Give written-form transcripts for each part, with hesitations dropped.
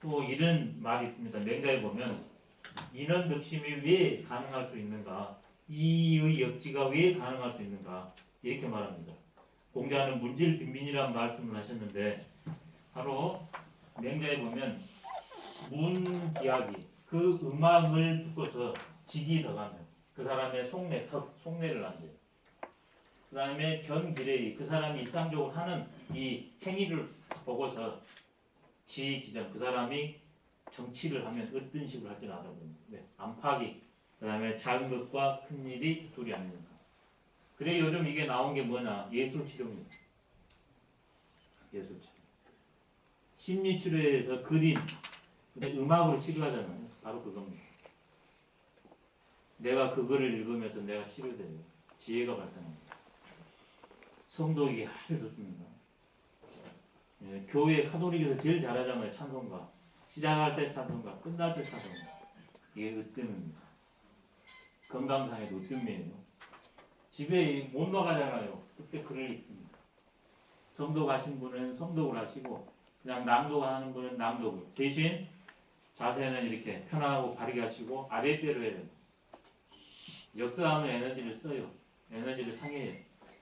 또 이런 말이 있습니다. 맹자에 보면 인원 득심이 왜 가능할 수 있는가? 이의 역지가 왜 가능할 수 있는가? 이렇게 말합니다. 공자는 문질 빈빈이라는 말씀을 하셨는데 바로 맹자에 보면 문기하기 그 음악을 듣고서 직이 더가면 그 사람의 속내, 속내를 안돼요. 그 다음에 견기레이 그 사람이 일상적으로 하는 이 행위를 보고서 지기전 그 사람이 정치를 하면 어떤 식으로 할지는 알아봅니다. 네. 안팎이 그 다음에 작은 것과 큰 일이 둘이 아닙니까? 그래 요즘 이게 나온 게 뭐냐? 예술치료입니다. 예술치료. 심리치료에서 그림, 음악으로 치료하잖아요. 바로 그겁니다. 내가 그거를 읽으면서 내가 치료돼요. 지혜가 발생합니다. 성도에게 아주 좋습니다. 예, 교회 카톨릭에서 제일 잘하잖아요. 찬송가. 시작할 때 찬송가, 끝날 때 찬송가. 이게 으뜸입니다. 건강상에도 으뜸이에요. 집에 못 나가잖아요. 그때 글을 읽습니다. 성도 가신 분은 성독을 하시고 그냥 낭독하는 분은 낭독을. 대신 자세는 이렇게 편하고 바르게 하시고 아랫배로 해야 됩니다. 역사하면 에너지를 써요. 에너지를 상해요.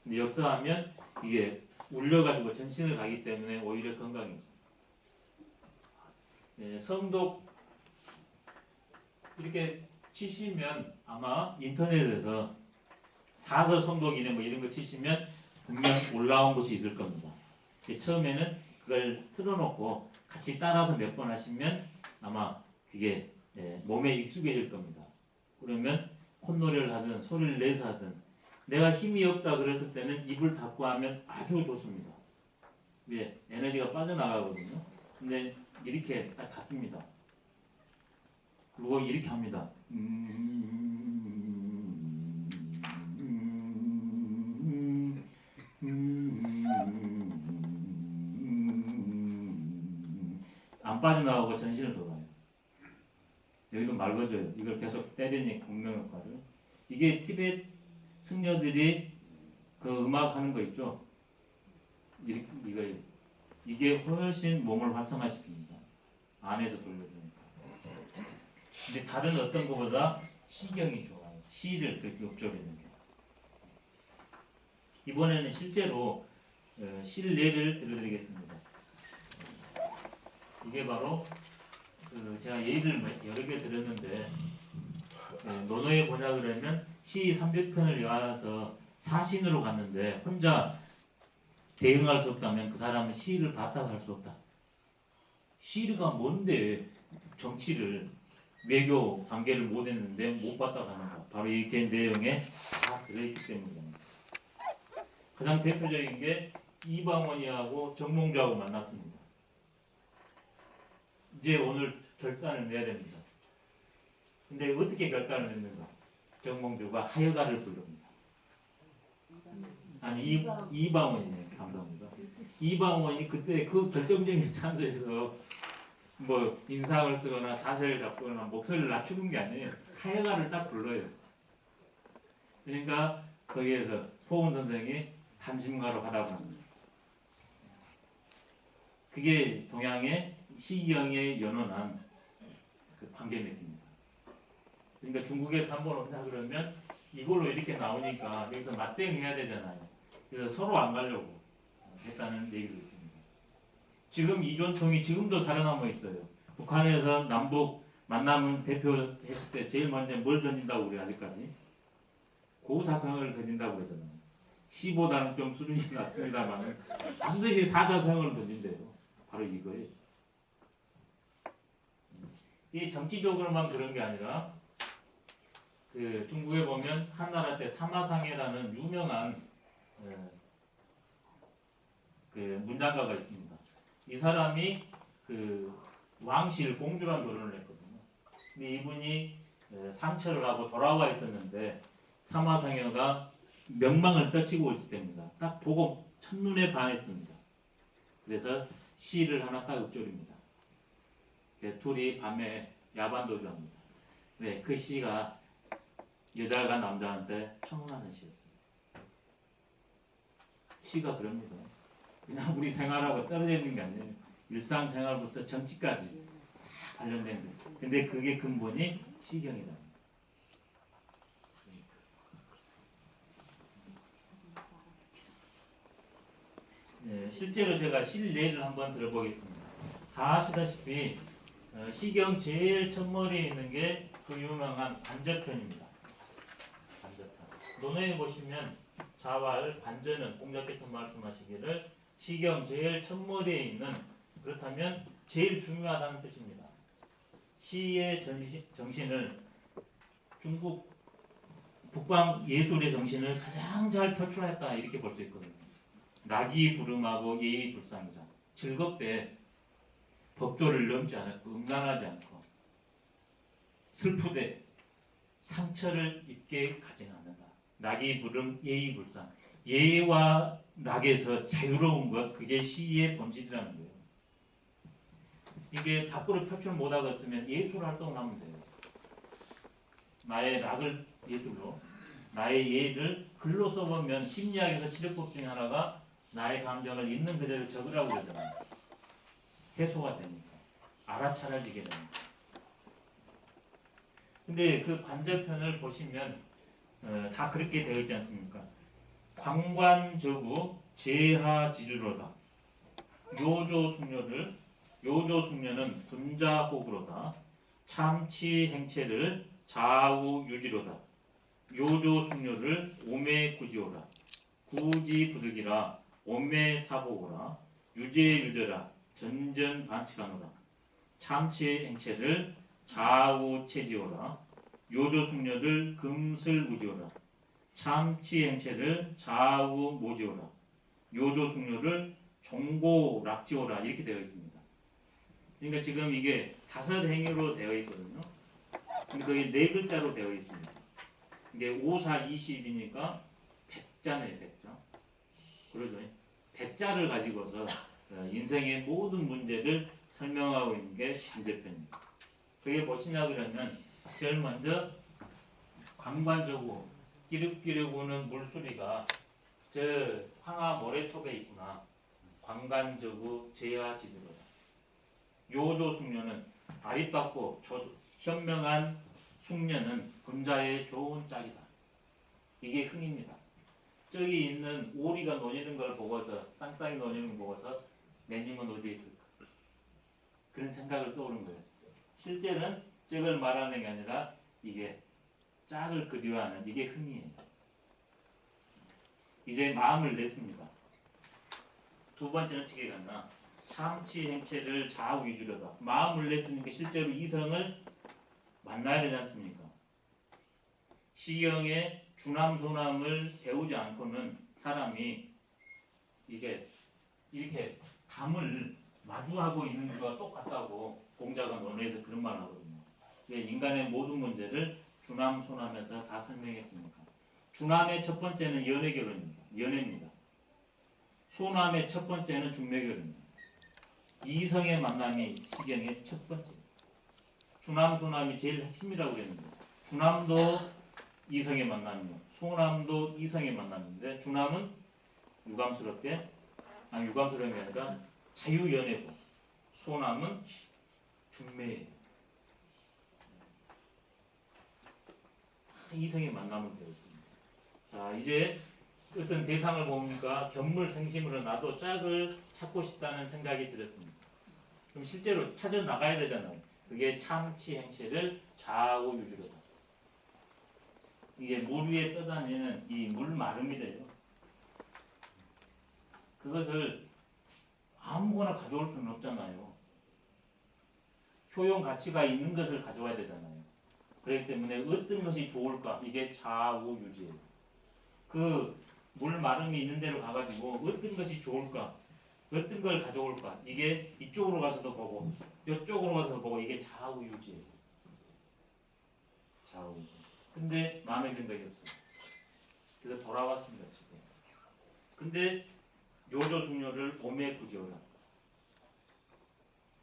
근데 역사하면 이게 울려가지고 전신을 가기 때문에 오히려 건강해져. 예, 성독 이렇게 치시면 아마 인터넷에서 사서 성독이네 뭐 이런 거 치시면 분명 올라온 곳이 있을 겁니다. 처음에는 그걸 틀어놓고 같이 따라서 몇 번 하시면 아마 그게 몸에 익숙해질 겁니다. 그러면 콧노래를 하든 소리를 내서 하든 내가 힘이 없다 그랬을 때는 입을 닫고 하면 아주 좋습니다. 왜? 에너지가 빠져나가거든요. 근데 이렇게 딱 닫습니다. 그리고 이렇게 합니다. 안 빠져나가고 전신을 돌아요. 여기도 맑아져요. 이걸 계속 때리니 공명효과를. 이게 티베트 승려들이 그 음악 하는 거 있죠. 이게 훨씬 몸을 활성화시킵니다. 안에서 돌려주니까. 근데 다른 어떤 것보다 시경이 좋아요. 시를 그렇게 읊조리는 게. 이번에는 실제로 실례를 들려드리겠습니다. 이게 바로 제가 예를 여러 개 들었는데 논어에 보자 그러면 시 300편을 외워서 사신으로 갔는데 혼자 대응할 수 없다면 그 사람은 시를 바탕할 수 없다. 시가 뭔데 정치를 외교 관계를 못 했는데 못 바탕하는가. 바로 이렇게 내용에 다 들어있기 때문입니다. 가장 대표적인 게 이방원이하고 정몽주하고 만났습니다. 이제 오늘 결단을 내야 됩니다. 근데 어떻게 결단을 냈는가? 정몽주가 하여가를 부릅니다. 아니 이방원이네요. 감사합니다. 이방원이 그때 그 결정적인 찬스에서 뭐 인상을 쓰거나 자세를 잡거나 목소리를 낮추는 게 아니에요. 하여가를 딱 불러요. 그러니까 거기에서 포은 선생이 단심가로 하다고 합니다. 그게 동양의 시경에 연원한 그 관계맥입니다. 그러니까 중국에서 한번 온다 그러면 이걸로 이렇게 나오니까 여기서 맞대응해야 되잖아요. 그래서 서로 안 가려고 했다는 얘기도 있습니다. 지금 이존통이 지금도 살아남아 있어요. 북한에서 남북 만남은 대표했을 때 제일 먼저 뭘 던진다고 그래요 아직까지? 고사성을 던진다고 그러잖아요. 시보다는 좀 수준이 낮습니다만 반드시 사자성을 던진대요. 바로 이거예요. 이 정치적으로만 그런 게 아니라 그 중국에 보면 한나라 때 사마상해라는 유명한 그 문장가가 있습니다. 이 사람이 그 왕실 공주랑 결혼을 했거든요. 근데 이분이 상처를 하고 돌아와 있었는데 사마상해가 명망을 떨치고 있을 때입니다. 딱 보고 첫눈에 반했습니다. 그래서 시를 하나 딱 읊조립니다. 둘이 밤에 야반도주합니다. 왜? 그 시가 여자가 남자한테 청혼하는 시였습니다. 시가 그럽니다. 그냥 우리 생활하고 떨어져 있는 게 아니에요. 일상생활부터 정치까지 관련된 거. 근데 그게 근본이 시경이다. 네, 실제로 제가 실례를 한번 들어보겠습니다. 다 아시다시피 시경 제일 첫머리에 있는 게 그 유명한 관저편입니다. 관저편. 논어에 보시면 자왈, 관저는 공자께서 말씀하시기를 시경 제일 첫머리에 있는, 그렇다면 제일 중요하다는 뜻입니다. 시의 정신을, 중국 북방 예술의 정신을 가장 잘 표출했다 이렇게 볼 수 있거든요. 낙이 부름하고 예의 불상이다. 즐겁되 법도를 넘지 않고 음란하지 않고, 슬프되 상처를 입게 가지는 않는다. 낙이 부름 예의 불상. 예와 낙에서 자유로운 것, 그게 시의 본질이라는 거예요. 이게 밖으로 표출 못하겠으면 예술 활동을 하면 돼요. 나의 낙을 예술로, 나의 예를 글로 써보면 심리학에서 치료법 중에 하나가 나의 감정을 있는 그대로 적으라고 그러잖아요. 해소가 되니까. 알아차려지게 됩니다. 근데 그 관저편을 보시면 다 그렇게 되어 있지 않습니까? 광관저구 제하지주로다. 요조숙녀는 분자호구로다. 참치행체를 좌우유지로다. 요조숙녀를 오매구지오라. 구지부득이라 오매사보오라. 유제유저라 전전반치가노라. 참치행체를 좌우체지오라. 요조숙녀를 금슬무지오라. 참치행체를 좌우모지오라. 요조숙녀를 종고락지오라. 이렇게 되어 있습니다. 그러니까 지금 이게 5행위로 되어 있거든요. 근데 거기 4글자로 되어 있습니다. 이게 5, 4, 20이니까 100자네요. 100자. 그러죠. 100자를 가지고서 인생의 모든 문제를 설명하고 있는 게 관저편입니다. 그게 무엇이냐 그러면 제일 먼저 광관저구 끼륵끼륵 오는 물소리가 저 황하 모래톱에 있구나. 광관저구 제하지두로다. 요조숙녀는 아리따고 현명한 숙녀는 분자의 좋은 짝이다. 이게 흥입니다. 저기 있는 오리가 노니는 걸 보고서, 쌍쌍이 노니는 걸 보고서 내 님은 어디에 있을까? 그런 생각을 떠오른 거예요. 실제는 짝을 말하는 게 아니라 이게 짝을 그리워하는 이게 흥이에요. 이제 마음을 냈습니다. 두 번째는 어떻게 갔나? 참치행체를 좌우유주로다. 마음을 냈으니까 실제로 이성을 만나야 되지 않습니까? 시경의 주남소남을 배우지 않고는 사람이 이게 이렇게 담을 마주하고 있는 것과 똑같다고 공자가 논어에서 그런 말 하거든요. 인간의 모든 문제를 주남소남에서 다 설명했습니까? 주남의 첫 번째는 연애결혼입니다. 연애입니다. 소남의 첫 번째는 중매결혼입니다. 이성의 만남이 시경의 첫 번째. 주남소남이 제일 핵심이라고 그랬는데, 주남도 이성의 만남이고 소남도 이성의 만남인데, 주남은 유감스러운 게 아니라 자유연애고, 소남은 중매예요. 이성의 만남을 되어 있습니다. 자, 이제 어떤 대상을 보니까 견물생심으로 나도 짝을 찾고 싶다는 생각이 들었습니다. 그럼 실제로 찾아 나가야 되잖아요. 그게 참치행체를 좌우유주로다. 이게 물 위에 떠다니는 이 물마름이래요. 그것을 아무거나 가져올 수는 없잖아요. 효용 가치가 있는 것을 가져와야 되잖아요. 그렇기 때문에 어떤 것이 좋을까? 이게 좌우유지예요. 그 물마름이 있는 데로 가가지고 어떤 것이 좋을까? 어떤 걸 가져올까? 이게 이쪽으로 가서도 보고 이쪽으로 가서도 보고, 이게 좌우유지예요. 좌우유지. 근데 마음에 든 것이 없어요. 그래서 돌아왔습니다. 집에. 근데 요조숙녀를 오매구지어라.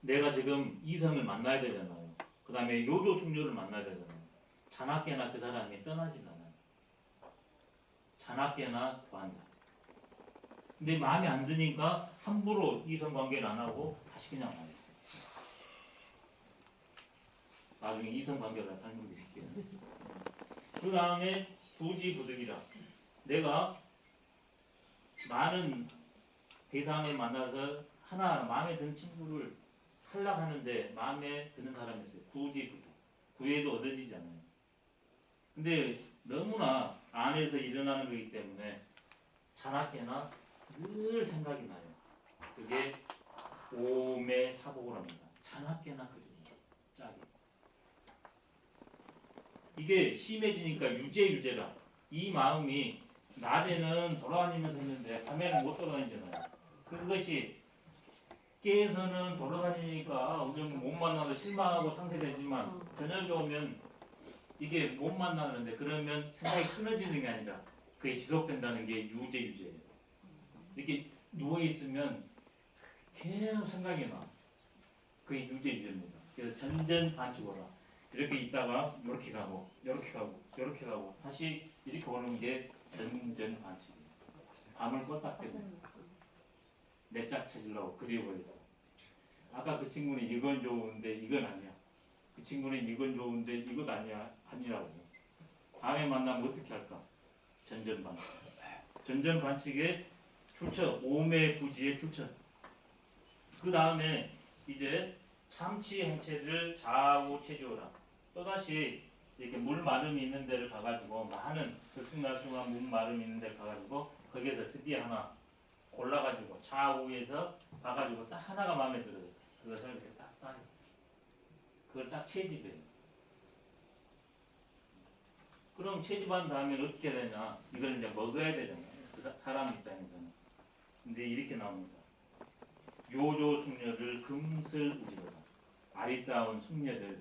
내가 지금 이성을 만나야 되잖아요. 그 다음에 요조숙녀를 만나야 되잖아요. 자나깨나 그 사람이 떠나질 않아요. 자나깨나 구한다. 근데 마음에 안 드니까 함부로 이성관계를 안 하고 다시 그냥 와요. 나중에 이성관계가 설명드릴게요. 그 다음에 부지부득이라. 내가 많은 대상을 만나서 하나 마음에 드는 친구를 하려고 하는데 마음에 드는 사람이 있어요. 구지부득. 구해도 얻어지지 않아요. 근데 너무나 안에서 일어나는 거기 때문에 자나깨나 늘 생각이 나요. 그게 오매사복을 합니다. 자나깨나 그립니다. 짜게. 이게 심해지니까 유죄라. 이 마음이 낮에는 돌아다니면서 했는데 밤에는 못 돌아다니잖아요. 그것이 깨서는 돌아다니니까 못 만나도 실망하고 상쇄되지만 저녁에 오면 이게 못 만나는데 그러면 생각이 끊어지는 게 아니라 그게 지속된다는 게 유죄예요. 이렇게 누워있으면 계속 생각이 나. 그게 유죄입니다. 그래서 전전반축으로 이렇게 있다가 이렇게 가고 이렇게 가고 이렇게 가고 다시 이렇게 오는 게 전전반축이에요. 밤을 껐다 새고 내 짝 찾으려고 그리워해서 아까 그 친구는 이건 좋은데 이건 아니야. 그 친구는 이건 좋은데 이것 아니라고. 다음에 만나면 어떻게 할까? 전전반칙. 전전반칙의 출처, 오매부지의 출처. 그 다음에 이제 참치 행체를 좌우 체조라. 또다시 이렇게 물 마름이 있는 데를 가가지고 많은 들쑥날쑥한 물 마름이 있는 데를 가가지고 거기에서 드디어 하나 골라가지고 좌우에서 봐가지고 딱 하나가 마음에 들어요. 그것을 이렇게 딱 따요. 그걸 딱 채집해요. 그럼 채집한 다음에 어떻게 되냐? 이걸 이제 먹어야 되잖아요. 그 사람 입장에서는. 근데 이렇게 나옵니다. 요조 숙녀를 금슬우지로다. 아리따운 숙녀들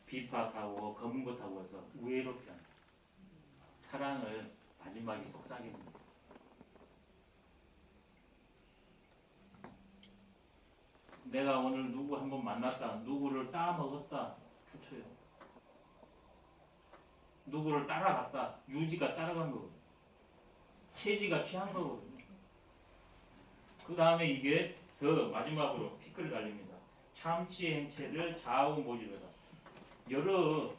비파하고 검은 것하고 해서 우애로 표현. 사랑을 마지막에 속삭입니다. 내가 오늘 누구 한번 만났다. 누구를 따먹었다. 추쳐요. 누구를 따라갔다. 유지가 따라간 거거든요. 체지가 취한 거거든요. 그 다음에 이게 더 마지막으로 피클 달립니다. 참치 행체를 좌우 모집해라. 여러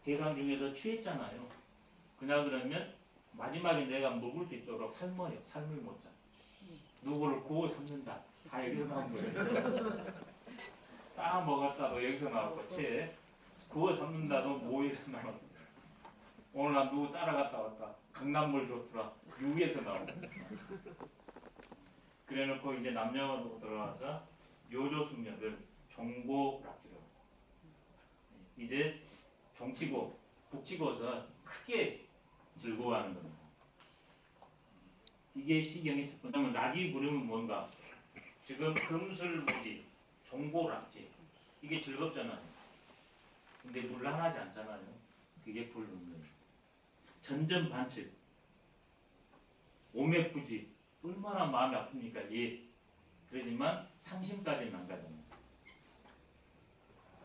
대상 중에서 취했잖아요. 그러면 마지막에 내가 먹을 수 있도록 삶을 먹자. 누구를 구워 삶는다. 다 여기서 나온 거예요. 딱 먹었다도 여기서 나왔고 채 구워 삶는다도 뭐에서 나왔어. 오늘 난 누구 따라갔다 왔다. 강남물 좋더라. 6에서 나오고. 그래놓고 이제 남녀로 들어와서 요조숙녀들 종고락지로 이제 종치고 북치고서 크게 즐거워하는 겁니다. 이게 시경의 첫 번째. 낙이 부르면 뭔가 지금 금술무지, 종고락지 이게 즐겁잖아요. 근데 물란하지 않잖아요. 그게 불운이에요. 전전반칙, 오매부지 얼마나 마음이 아픕니까? 예. 그러지만 상심까지는 안 가잖아요.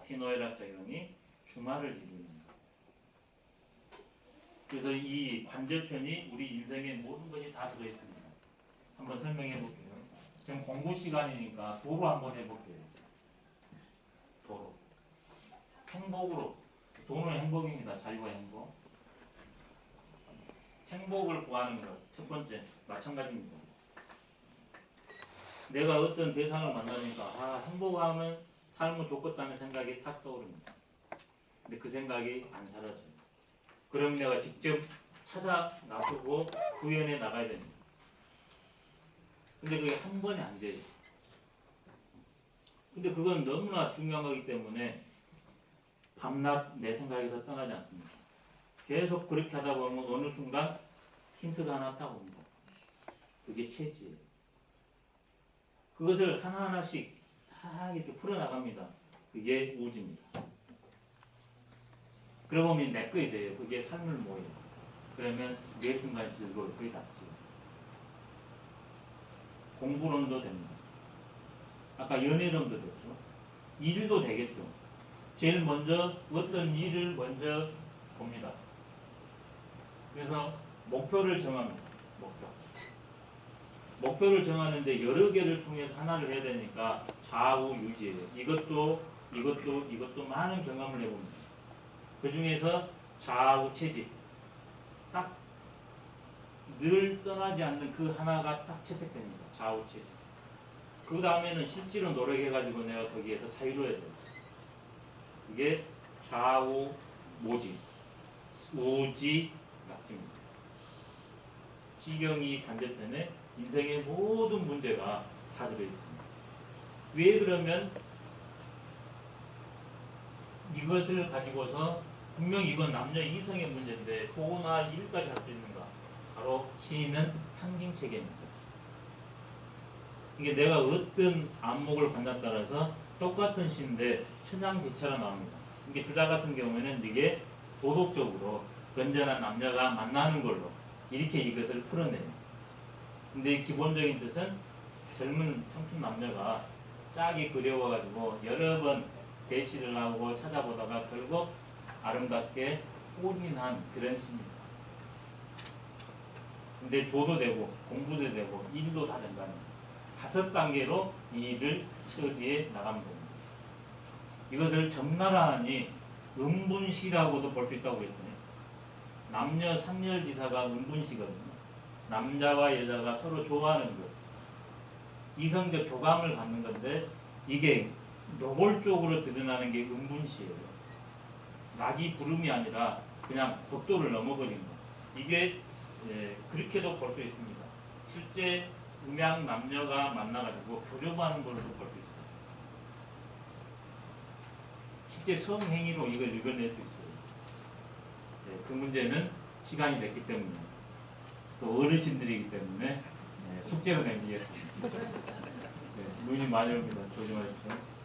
티노에락작용이 주말을 이루는. 그래서 이 관제편이 우리 인생의 모든 것이 다 들어있습니다. 한번 설명해 볼게요. 지금 공부 시간이니까 도로 한번 해볼게요. 도로. 행복으로. 도는 행복입니다. 자유와 행복. 행복을 구하는 것. 첫 번째. 마찬가지입니다. 내가 어떤 대상을 만나니까 행복하면 삶은 좋겠다는 생각이 탁 떠오릅니다. 근데 그 생각이 안 사라져요. 그럼 내가 직접 찾아 나서고 구현해 나가야 됩니다. 근데 그게 한 번에 안 돼요. 근데 그건 너무나 중요한 거기 때문에 밤낮 내 생각에서 떠나지 않습니다. 계속 그렇게 하다 보면 어느 순간 힌트가 하나 딱 옵니다. 그게 체지예요. 그것을 하나하나씩 다 이렇게 풀어나갑니다. 그게 우지입니다. 그러고 보면 내 거에 돼요. 그게 삶을 모여요. 그러면 매 순간 즐거울 거에 닿지. 공부론도 됩니다. 아까 연애론도 됐죠. 일도 되겠죠. 제일 먼저 어떤 일을 먼저 봅니다. 그래서 목표를 정합니다. 목표를 정하는데 여러 개를 통해서 하나를 해야 되니까 좌우 유지예요. 이것도 이것도 많은 경험을 해봅니다. 그 중에서 좌우 채집 딱 늘 떠나지 않는 그 하나가 딱 채택됩니다. 좌우 채집. 그 다음에는 실제로 노력해가지고 내가 거기에서 자유로워야 돼요. 이게 좌우 모지, 우지 낙지입니다. 시경이 반대편에 인생의 모든 문제가 다 들어있습니다. 왜 그러면 이것을 가지고서 분명히 이건 남녀 이성의 문제인데 도나 일까지 할 수 있는가? 바로 시인은 상징체계입니다. 이게 내가 어떤 안목을 갖다 따라서 똑같은 시인데 천양지차로 나옵니다. 이게 주자 같은 경우에는 이게 도덕적으로 건전한 남녀가 만나는 걸로 이렇게 이것을 풀어내요. 근데 기본적인 뜻은 젊은 청춘 남녀가 짝이 그려워가지고 여러 번 대시를 하고 찾아보다가 결국 아름답게 올인한 그런 시입니다. 근데 도도 되고 공부도 되고 일도 다 된다는 거예요. 5단계로 이 일을 처지해 나가면 됩니다. 이것을 적나라하니 은분시라고도 볼 수 있다고 했더니 남녀 상렬지사가 은분시거든요. 남자와 여자가 서로 좋아하는 것, 이성적 교감을 갖는 건데 이게 노골적으로 드러나는 게 은분시예요. 낙이 부름이 아니라 그냥 국도를 넘어버린 거. 이게 그렇게도 볼 수 있습니다. 실제 음양 남녀가 만나가지고 교접하는 걸로 볼 수 있어요. 실제 성행위로 이걸 읽어낼 수 있어요. 그 문제는 시간이 됐기 때문에 또 어르신들이기 때문에 숙제로 남기겠습니다. 눈이 많이 옵니다. 조심하십시오.